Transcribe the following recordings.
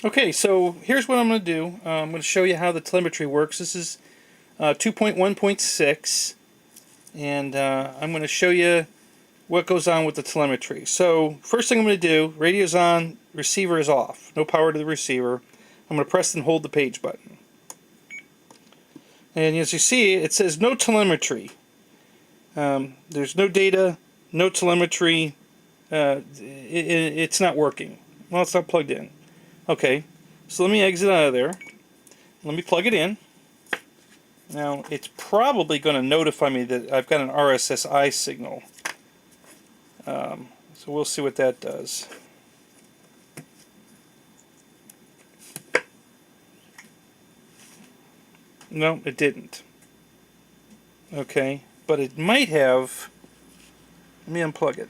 Okay, so here's what I'm going to do. I'm going to show you how the telemetry works. This is 2.1.6, and I'm going to show you what goes on with the telemetry. So first thing I'm going to do, radio's on, receiver is off. No power to the receiver. I'm going to press and hold the page button. And as you see, it says no telemetry. There's no data, no telemetry. It's not working. Well, it's not plugged in. Okay, so let me exit out of there. Let me plug it in. Now, it's probably going to notify me that I've got an RSSI signal. So we'll see what that does. No, it didn't. Okay, but it might have. Let me unplug it.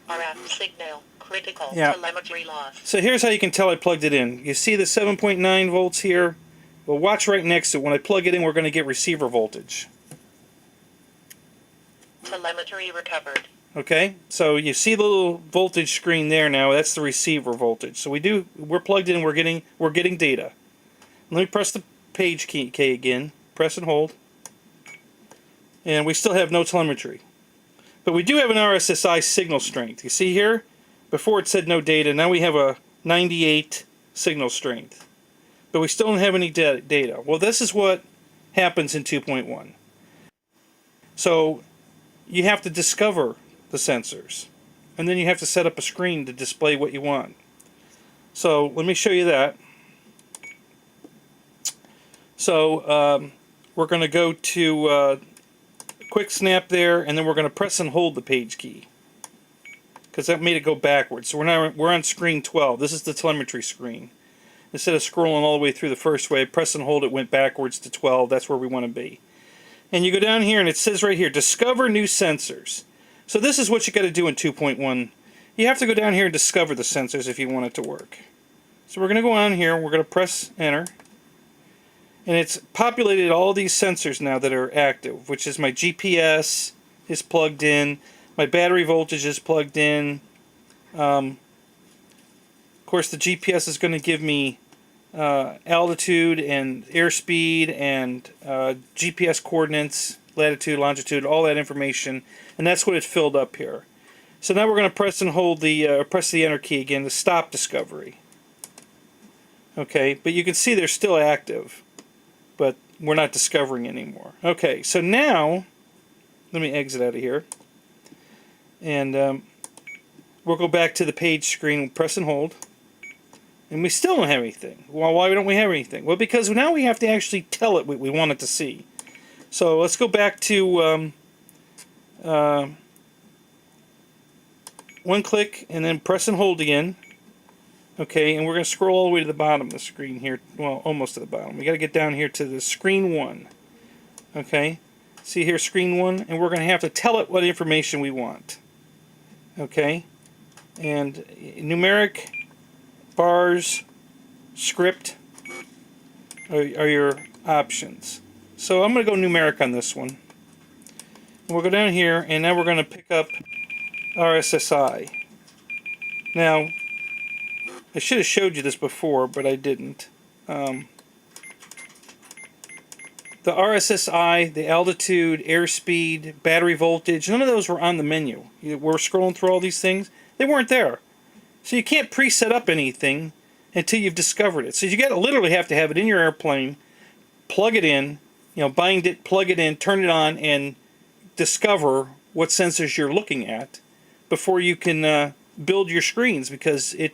RF signal critical. Yeah. Telemetry loss. So here's how you can tell I plugged it in. You see the 7.9 volts here? Well, watch right next to it. When I plug it in, we're going to get receiver voltage. Telemetry recovered. Okay, so you see the little voltage screen there now. That's the receiver voltage. So we're plugged in. We're getting data. Let me press the page key again. Press and hold. And we still have no telemetry. But we do have an RSSI signal strength. You see here? Before it said no data. Now we have a 98 signal strength. But we still don't have any data. Well, this is what happens in 2.1. So you have to discover the sensors. And then you have to set up a screen to display what you want. So let me show you that. So we're going to go to quick snap there, and then we're going to press and hold the page key, because that made it go backwards. So we're on screen 12. This is the telemetry screen. Instead of scrolling all the way through the first way, press and hold, it went backwards to 12. That's where we want to be. And you go down here, and it says right here, discover new sensors. So this is what you got to do in 2.1. You have to go down here and discover the sensors if you want it to work. So we're going to go on here, we're going to press enter. And it's populated all these sensors now that are active, which is my GPS is plugged in, my battery voltage is plugged in. Of course, the GPS is going to give me altitude and airspeed and GPS coordinates, latitude, longitude, all that information, and that's what it filled up here. So now we're going to press and hold the press the enter key again to stop discovery. Okay, but you can see they're still active, but we're not discovering anymore. Okay, so now, let me exit out of here. And we'll go back to the page screen, press and hold. And we still don't have anything. Well, why don't we have anything? Well, because now we have to actually tell it what we want it to see. So let's go back to one click and then press and hold again. Okay, and we're going to scroll all the way to the bottom of the screen here. Well, almost to the bottom. We got to get down here to the screen 1. Okay, see here, screen 1, and we're going to have to tell it what information we want. Okay, and numeric, bars, script are your options. So I'm going to go numeric on this one. And we'll go down here, and now we're going to pick up RSSI. Now, I should have showed you this before, but I didn't. The RSSI, the altitude, airspeed, battery voltage, none of those were on the menu. We're scrolling through all these things. They weren't there. So you can't pre-set up anything until you've discovered it. So you got to literally have to have it in your airplane, plug it in, bind it, plug it in, turn it on, and discover what sensors you're looking at before you can build your screens, because it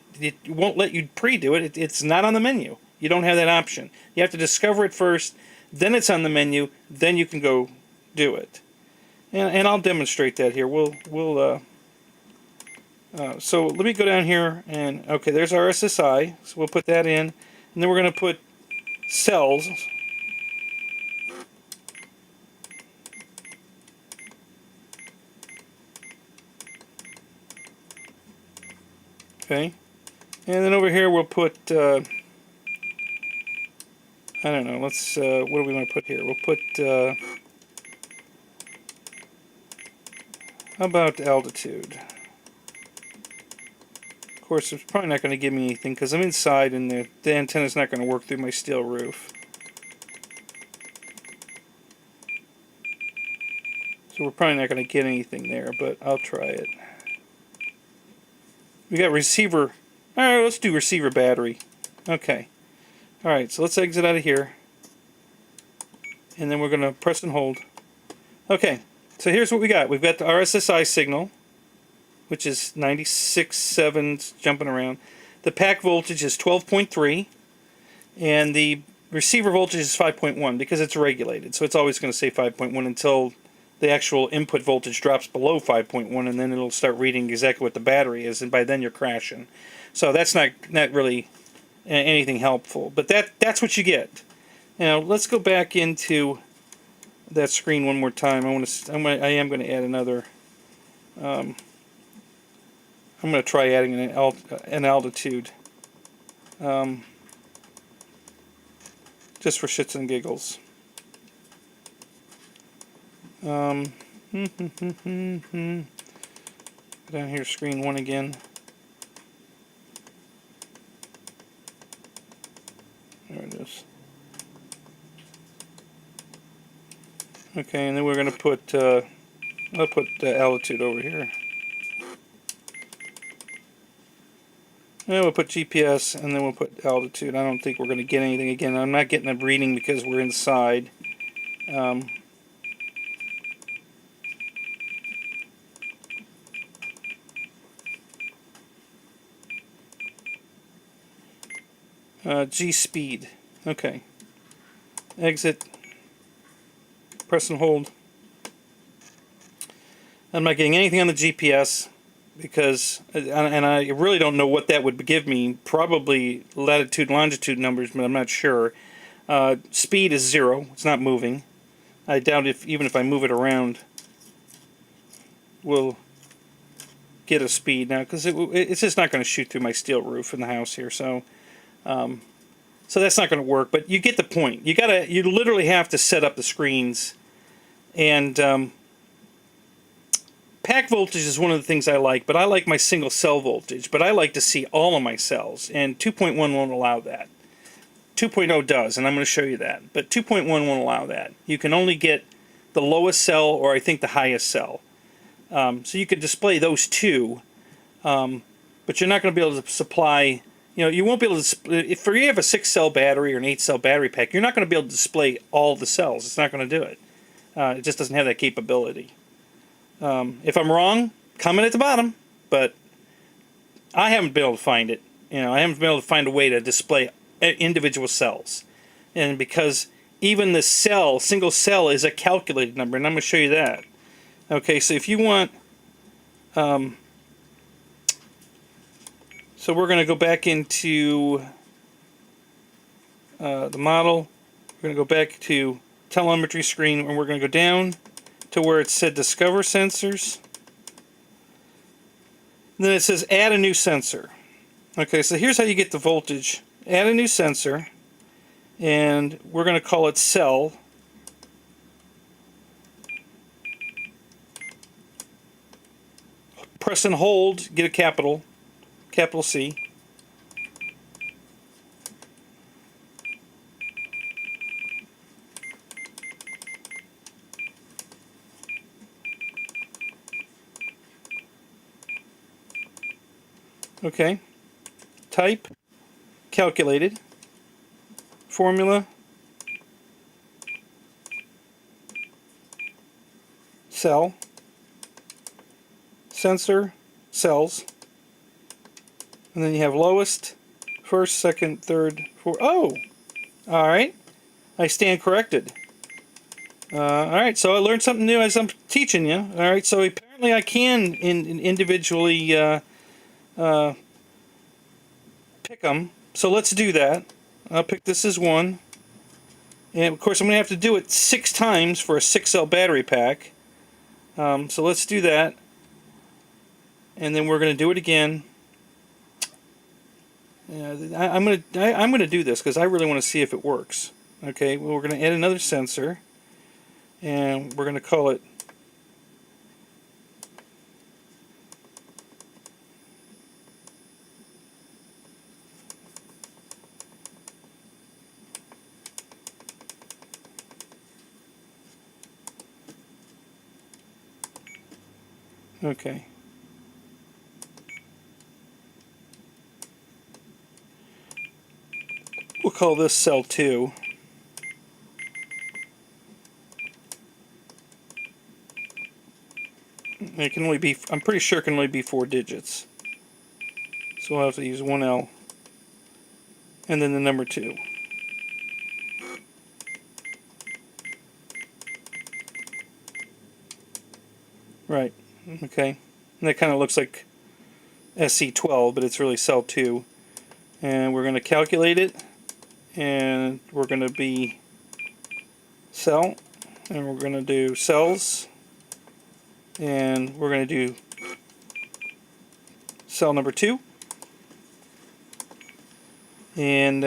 won't let you pre-do it. It's not on the menu. You don't have that option. You have to discover it first, then it's on the menu, then you can go do it. And I'll demonstrate that here. So let me go down here, and okay, there's our RSSI, so we'll put that in, and then we're going to put cells. Okay, and then over here we'll put, I don't know, let's, what do we want to put here? We'll put, how about altitude? Of course, it's probably not going to give me anything because I'm inside and the antenna's not going to work through my steel roof. So we're probably not going to get anything there, but I'll try it. We got receiver. Alright, let's do receiver battery. Okay. Alright, so let's exit out of here. And then we're going to press and hold. Okay, so here's what we got. We've got the RSSI signal, which is 96.7, jumping around. The pack voltage is 12.3, and the receiver voltage is 5.1 because it's regulated. So it's always going to say 5.1 until the actual input voltage drops below 5.1, and then it'll start reading exactly what the battery is, and by then you're crashing. So that's not really anything helpful. But that's what you get. Now let's go back into that screen one more time. I am going to add another. I'm going to try adding an altitude, just for shits and giggles. Down here, screen 1 again. There it is. Okay, and then we're going to put, I'll put the altitude over here. And we'll put GPS, and then we'll put altitude. I don't think we're going to get anything again. I'm not getting a reading because we're inside. G speed. Okay. Exit. Press and hold. I'm not getting anything on the GPS because, and I really don't know what that would give me. Probably latitude, longitude numbers, but I'm not sure. Speed is 0. It's not moving. I doubt even if I move it around, we'll get a speed now because it's just not going to shoot through my steel roof in the house here. So that's not going to work. But you get the point. You literally have to set up the screens, and pack voltage is one of the things I like. But I like my single cell voltage. But I like to see all of my cells, and 2.1 won't allow that. 2.0 does, and I'm going to show you that. But 2.1 won't allow that. You can only get the lowest cell, or I think the highest cell. So you could display those two, but you're not going to be able to supply. You won't be able to. If you have a 6-cell battery or an 8-cell battery pack, you're not going to be able to display all the cells. It's not going to do it. It just doesn't have that capability. If I'm wrong, comment at the bottom. But I haven't been able to find it. I haven't been able to find a way to display individual cells, and because even the single cell is a calculated number, and I'm going to show you that. Okay, so if you want, so we're going to go back into the model. We're going to go back to telemetry screen, and we're going to go down to where it said discover sensors. And then it says add a new sensor. Okay, so here's how you get the voltage. Add a new sensor, and we're going to call it cell. Press and hold, get a capital C. Okay. Type, calculated, formula, cell, sensor, cells, and then you have lowest, first, second, third, fourth. Oh! Alright. I stand corrected. Alright, so I learned something new as I'm teaching you. Alright, so apparently I can individually pick them. So let's do that. I'll pick this as 1. And of course I'm going to have to do it 6 times for a 6-cell battery pack. So let's do that. And then we're going to do it again. I'm going to do this because I really want to see if it works. Okay, well, we're going to add another sensor, and we're going to call it Okay. We'll call this cell 2. It can only be, I'm pretty sure it can only be 4 digits. So we'll have to use 1L. And then the number 2. Right. Okay. And that kind of looks like SC12, but it's really cell 2. And we're going to calculate it. And we're going to be cell. And we're going to do cells. And we're going to do cell number 2. And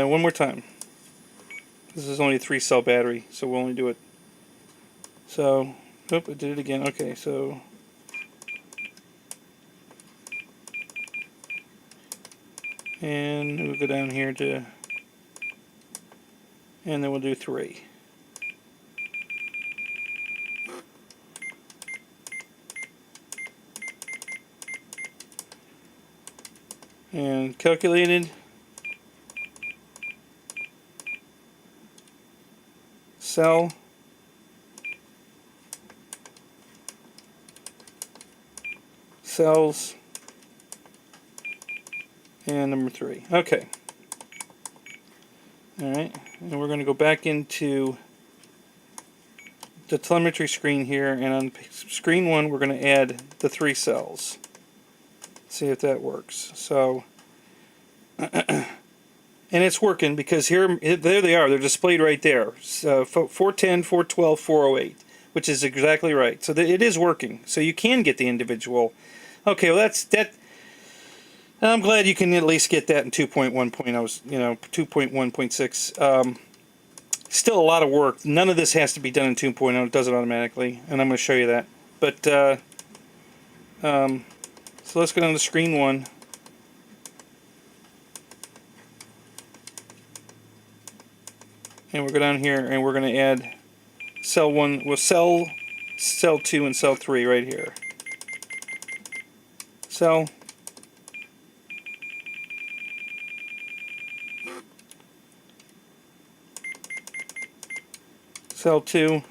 one more time. This is only a 3-cell battery, so we'll only do it. So, oop, I did it again. Okay, so and we'll go down here to, and then we'll do 3. And calculated. Cell. Cells. And number 3. Okay. Alright. And we're going to go back into the telemetry screen here, and on screen 1 we're going to add the 3 cells. See if that works. So and it's working because here, there they are. They're displayed right there. So 410, 412, 408, which is exactly right. So it is working. So you can get the individual. Okay, well that. I'm glad you can at least get that in 2.1. I was, 2.1.6. Still a lot of work. None of this has to be done in 2.0. It does it automatically, and I'm going to show you that. But so let's go down to screen 1. And we'll go down here and we're going to add cell 1, well, cell 2 and cell 3 right here. Cell. Cell 2.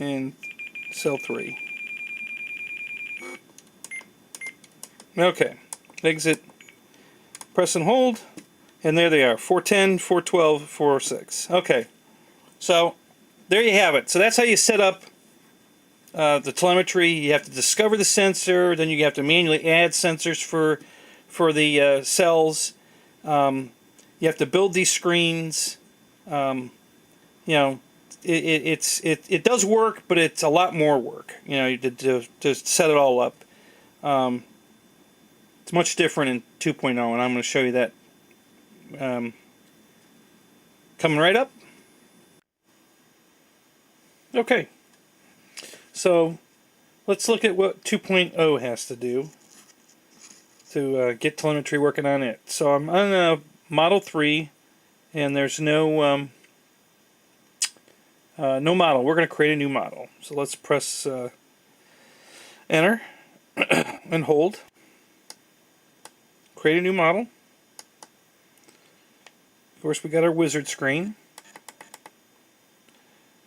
And cell 3. Okay. Exit. Press and hold. And there they are, 410, 412, 406. Okay, so there you have it. So that's how you set up the telemetry. You have to discover the sensor, then you have to manually add sensors for the cells. You have to build these screens. It does work, but it's a lot more work. To set it all up. It's much different in 2.0, and I'm going to show you that. Coming right up. Okay, so let's look at what 2.0 has to do to get telemetry working on it. So I'm on Model 3, and there's no no model. We're going to create a new model. So let's press Enter and hold. Create a new model. Of course, we got our wizard screen,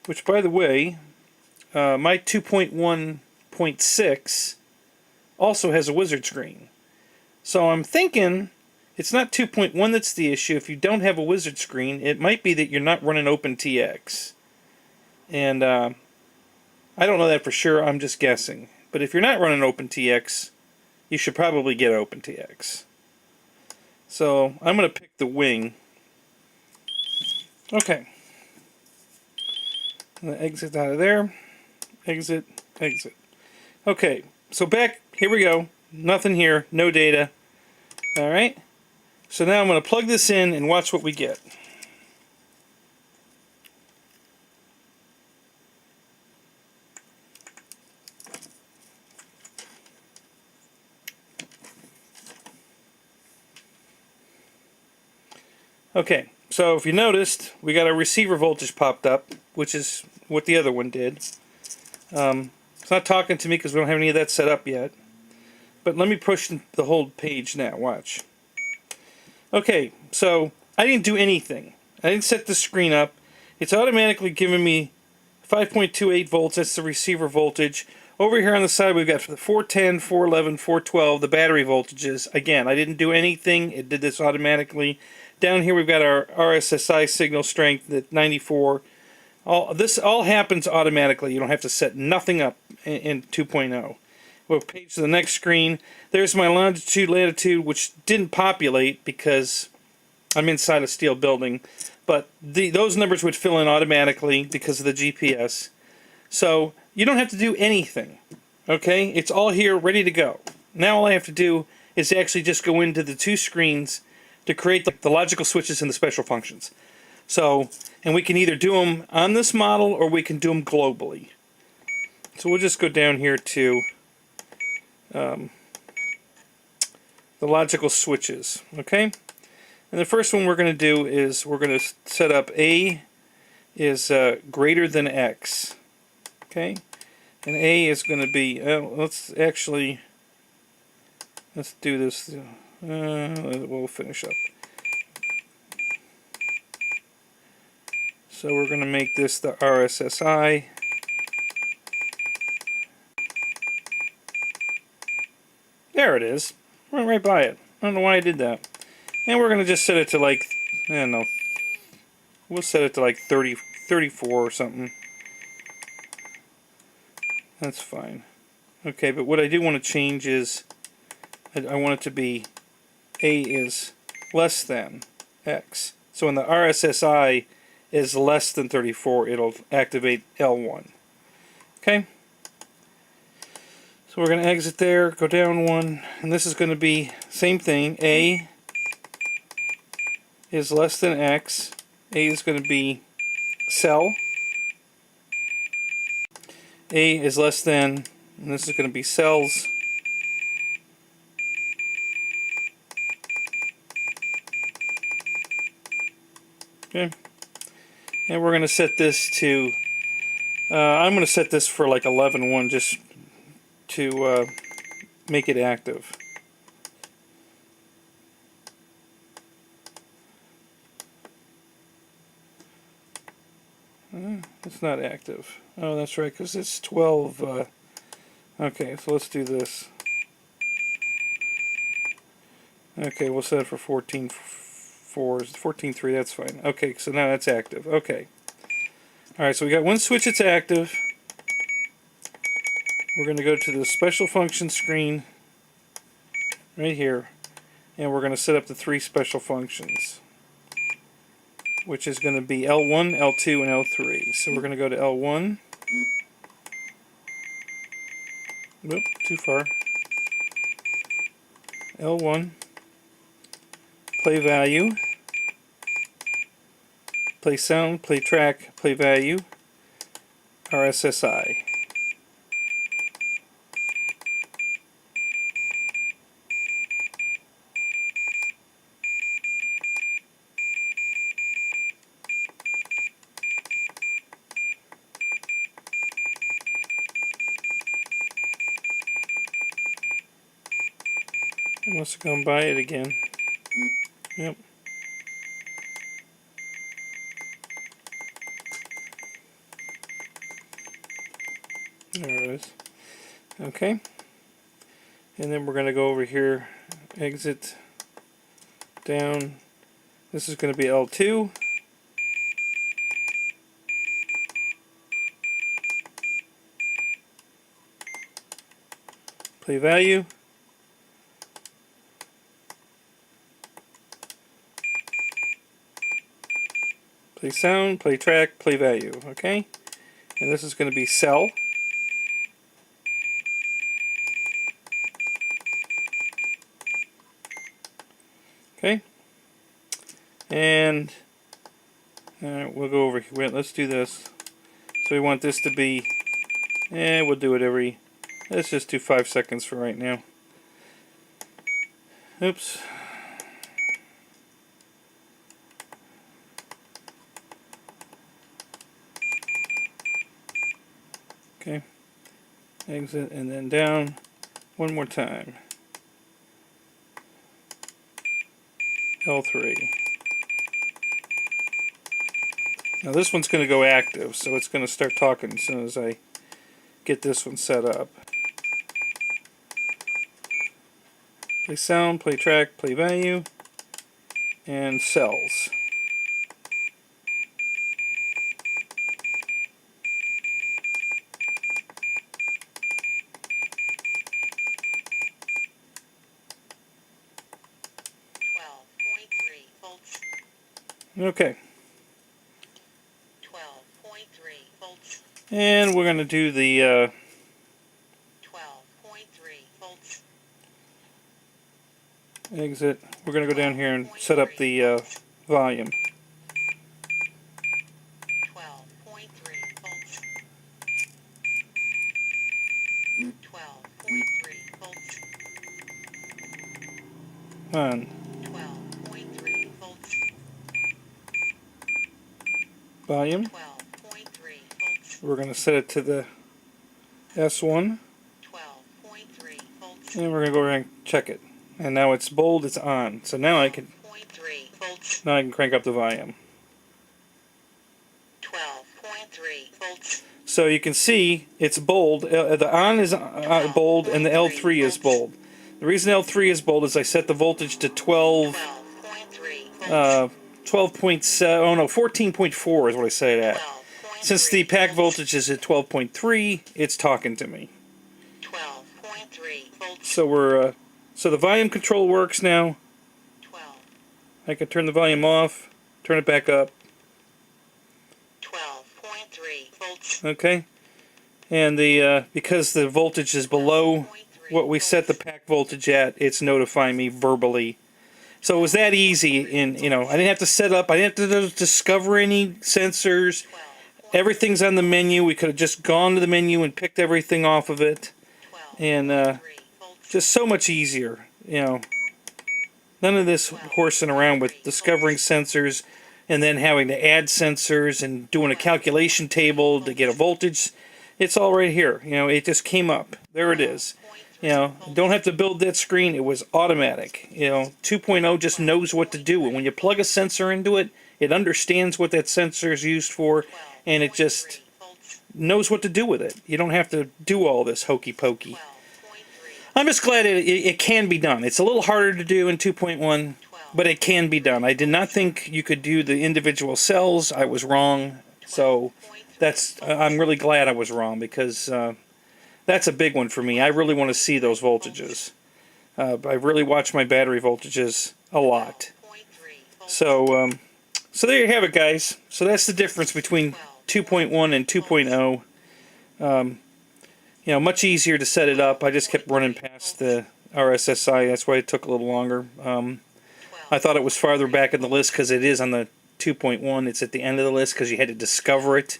which, by the way, my 2.1.6 also has a wizard screen. So I'm thinking it's not 2.1 that's the issue. If you don't have a wizard screen, it might be that you're not running OpenTX. And I don't know that for sure. I'm just guessing. But if you're not running OpenTX, you should probably get OpenTX. So I'm going to pick the wing. Okay. I'm going to exit out of there. Exit, exit. Okay, so back, here we go. Nothing here, no data. Alright. So now I'm going to plug this in and watch what we get. Okay, so if you noticed, we got our receiver voltage popped up, which is what the other one did. It's not talking to me because we don't have any of that set up yet. But let me push the whole page now. Watch. Okay, so I didn't do anything. I didn't set the screen up. It's automatically giving me 5.28 volts. That's the receiver voltage. Over here on the side, we've got the 410, 411, 412, the battery voltages. Again, I didn't do anything. It did this automatically. Down here, we've got our RSSI signal strength at 94. This all happens automatically. You don't have to set nothing up in 2.0. We'll page to the next screen. There's my longitude, latitude, which didn't populate because I'm inside a steel building. But those numbers would fill in automatically because of the GPS. So you don't have to do anything. Okay? It's all here, ready to go. Now all I have to do is actually just go into the two screens to create the logical switches and the special functions. So, and we can either do them on this model or we can do them globally. So we'll just go down here to the logical switches. Okay? And the first one we're going to do is we're going to set up A is greater than X. Okay? And A is going to be, let's do this. We'll finish up. So we're going to make this the RSSI. There it is. Went right by it. I don't know why I did that. And we're going to just set it to like, I don't know. We'll set it to like 30, 34 or something. That's fine. Okay, but what I do want to change is I want it to be A is less than X. So when the RSSI is less than 34, it'll activate L1. Okay? So we're going to exit there, go down one, and this is going to be same thing. A is less than X. A is going to be cell. A is less than, and this is going to be cells. Okay. And we're going to set this to, I'm going to set this for like 11.1 just to make it active. It's not active. Oh, that's right, because it's 12. Okay, so let's do this. Okay, we'll set it for 14.4, 14.3, that's fine. Okay, so now that's active. Okay. Alright, so we got one switch that's active. We're going to go to the special function screen right here, and we're going to set up the three special functions, which is going to be L1, L2, and L3. So we're going to go to L1. Nope, too far. L1. Play value. Play sound, play track, play value. RSSI. I must have gone by it again. Yep. There it is. Okay. And then we're going to go over here, exit, down. This is going to be L2. Play value. Play sound, play track, play value. Okay? And this is going to be cell. Okay? And we'll go over here. Wait, let's do this. So we want this to be, we'll do it let's just do 5 seconds for right now. Oops. Okay. Exit and then down one more time. L3. Now this one's going to go active, so it's going to start talking as soon as I get this one set up. Play sound, play track, play value, and cells. Okay. 12.3 volts. And we're going to do the 12.3 volts. exit. We're going to go down here and set up the volume. 12.3 volts. 12.3 volts. On 12.3 volts. volume. 12.3 volts. We're going to set it to the S1. 12.3 volts. And we're going to go ahead and check it. And now it's bold, it's on. So now I can 12.3 volts. now I can crank up the volume. 12.3 volts. So you can see it's bold. The on is bold and the L3 is bold. The reason L3 is bold is I set the voltage to 12.3 volts. 12.7, oh no, 14.4 is what I set it at. 12.3 Since the pack voltage is at 12.3, it's talking to me. 12.3 volts. So we're so the volume control works now. 12. I can turn the volume off, turn it back up. 12.3 volts. Okay, and the because the voltage is below what we set the pack voltage at, it's notifying me verbally. So it was that easy, and I didn't have to set up, I didn't have to discover any sensors. Everything's on the menu. We could have just gone to the menu and picked everything off of it, and just so much easier. None of this horsing around with discovering sensors and then having to add sensors and doing a calculation table to get a voltage. It's all right here. It just came up. There it is. Don't have to build that screen. It was automatic. 2.0 just knows what to do. And when you plug a sensor into it, it understands what that sensor is used for, and it just knows what to do with it. You don't have to do all this hokey pokey. I'm just glad it can be done. It's a little harder to do in 2.1, but it can be done. I did not think you could do the individual cells. I was wrong. So I'm really glad I was wrong, because that's a big one for me. I really want to see those voltages. I really watch my battery voltages a lot. So so there you have it, guys. So that's the difference between 2.1 and 2.0. Much easier to set it up. I just kept running past the RSSI. That's why it took a little longer. I thought it was farther back in the list because it is on the 2.1. It's at the end of the list because you had to discover it.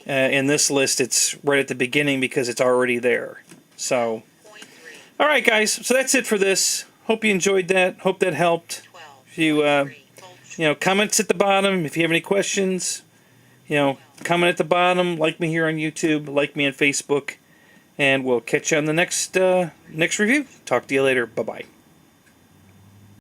In this list, it's right at the beginning because it's already there. So, all right, guys. So that's it for this. Hope you enjoyed that. Hope that helped. If you, comments at the bottom. If you have any questions, comment at the bottom. Like me here on YouTube. Like me on Facebook. And we'll catch you on the next review. Talk to you later. Bye-bye.